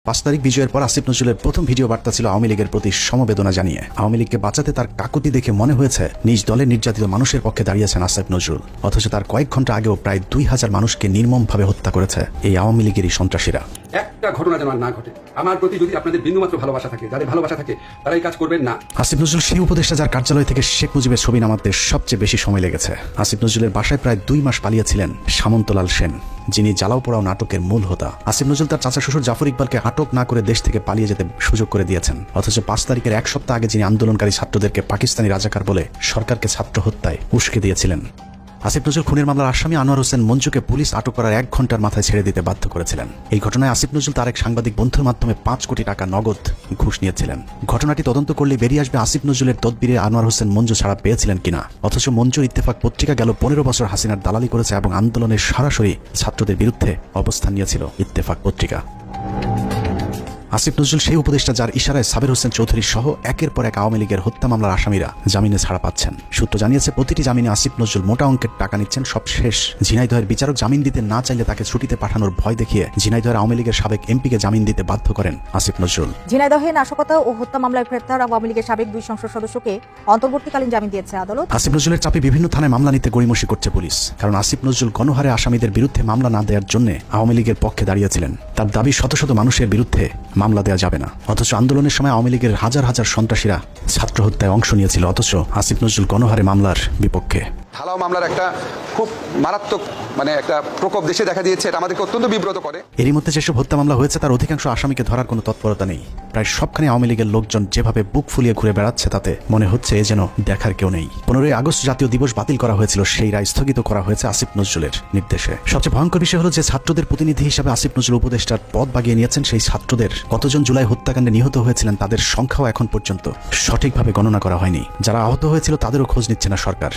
5 তারিখ বিজয়ের পর আসিফ নজরুলের প্রথম ভিডিও বার্তা ছিল আওয়ামী লীগের প্রতি সমবেদনা জানিয়ে। আওয়ামী লীগকে বাঁচাতে তার কাকুতি দেখে মনে হয়েছে নিজ দলের নির্যাতিত মানুষের পক্ষে দাঁড়িয়েছেন আসিফ নজরুল, অথচ তার কয়েক ঘন্টা আগেও প্রায় 2000 মানুষকে নির্মমভাবে হত্যা করেছে এই আওয়ামী লীগেরই সন্ত্রাসীরা। একটা ঘটনা যেন না ঘটে। আমার প্রতি যদি আপনাদের বিন্দুমাত্র ভালোবাসা থাকে, যাদের ভালোবাসা থাকে তারা এই কাজ করবেন না। আসিফ নজরুল সেই উপদেষ্টা যার কার্যালয় থেকে শেখ মুজিবের ছবি নামাতে সবচেয়ে বেশি সময় লেগেছে। আসিফ নজরুলের বাসায় প্রায় 2 মাস পালিয়েছিলেন সামন্তলাল সেন, যিনি জ্বালাও পোড়াও নাটকের মূল হোতা। আসিফ নজরুল তার চাচা শ্বশুর জাফর ইকবালকে আটক না করে দেশ থেকে পালিয়ে যেতে সুযোগ করে দিয়েছেন, অথচ 5 তারিখের 1 সপ্তাহ আগে যিনি আন্দোলনকারী ছাত্রদেরকে পাকিস্তানি রাজাকার বলে সরকারকে ছাত্র হত্যায় উস্কে দিয়েছিলেন। আসিফ নজরুল খুনের মামলার আসামি আনোয়ার হোসেন মঞ্জুকে পুলিশ আটক করার 1 ঘন্টার মাথায় ছেড়ে দিতে বাধ্য করেছিলেন। এই ঘটনায় আসিফ নজরুল তার এক সাংবাদিক বন্ধুর মাধ্যমে 5 কোটি টাকা নগদ ঘুষ নিয়েছিলেন। ঘটনাটি তদন্ত করলে বেরিয়ে আসবে আসিফ নজরুলের তদবিরে আনোয়ার হোসেন মঞ্জু ছাড়া পেয়েছিলেন কিনা। অথচ মঞ্জুর ইত্তেফাক পত্রিকা গেল 15 বছর হাসিনার দালালি করেছে এবং আন্দোলনের সরাসরি ছাত্রদের বিরুদ্ধে অবস্থান নিয়েছিল ইত্তেফাক পত্রিকা। আসিফ নজরুল সেই উপদেষ্টা যার ইশারায় সাবের হোসেন চৌধুরী সহ একের পর এক আওয়ামী লীগের হত্যা মামলার আসামিরা জামিনে ছাড়া পাচ্ছেন। সূত্র জানিয়েছে প্রতিটি জামিনে আসিফ নজরুল মোটা অঙ্কের টাকা নিচ্ছেন। সবশেষ ঝিনাইদহের বিচারক জামিন দিতে না চাইলে তাকে ছুটিতে পাঠানোর ভয় দেখিয়ে ঝিনাইদহের আওয়ামী লীগের সাবেক এমপিকে জামিন দিতে বাধ্য করেন আসিফ নজরুল। ঝিনাইদহে নাশকতা ও হত্যা মামলায় গ্রেপ্তার আওয়ামী লীগের সাবেক 2 সংসদ সদস্যকে অন্তর্বর্তীকালীন জামিন দিয়েছে আদালত। আসিফ নজরুলের চাপে বিভিন্ন থানায় মামলা নিতে গড়িমসি করছে পুলিশ, কারণ আসিফ নজরুল গণহারে আসামিদের বিরুদ্ধে মামলা না দেওয়ার জন্য আওয়ামী লীগের পক্ষে দাঁড়িয়েছিলেন। তার দাবি শত শত মানুষের বিরুদ্ধে মামলা দেওয়া যাবে না, অথচ আন্দোলনের সময় আওয়ামী লীগের হাজার হাজার সন্ত্রাসীরা ছাত্র হত্যায় অংশ নিয়েছিল, অথচ আসিফ নজরুল গণহারে মামলার বিপক্ষে। ঢালাও মামলার একটা খুব মারাত্মক একটা প্রকোপ দেশে দেখা দিয়েছে, এটা আমাদেরকে অত্যন্ত বিব্রত করে। এরই মধ্যে যেসব হত্যা মামলা হয়েছে তার অধিকাংশ আসামিকে ধরার কোনো তৎপরতা নেই। প্রায় সবখানে আওয়ামী লীগের লোকজন যেভাবে বুক ফুলিয়ে ঘুরে বেড়াচ্ছে তাতে মনে হচ্ছে যেন দেখার কেউ নেই। 15ই আগস্ট জাতীয় দিবস বাতিল করা হয়েছিল, সেই রায় স্থগিত করা হয়েছে আসিফ নজরুলের নির্দেশে। সবচেয়ে ভয়ঙ্কর বিষয় হলো যে ছাত্রদের প্রতিনিধি হিসেবে আসিফ নজরুল উপদেষ্টার পদ বাগিয়ে নিয়েছেন। সেই ছাত্রদের কতজন জুলাই হত্যাকাণ্ডে নিহত হয়েছিলেন তাদের সংখ্যাও এখন পর্যন্ত সঠিকভাবে গণনা করা হয়নি। যারা আহত হয়েছিল তাদেরও খোঁজ নিচ্ছে না সরকার।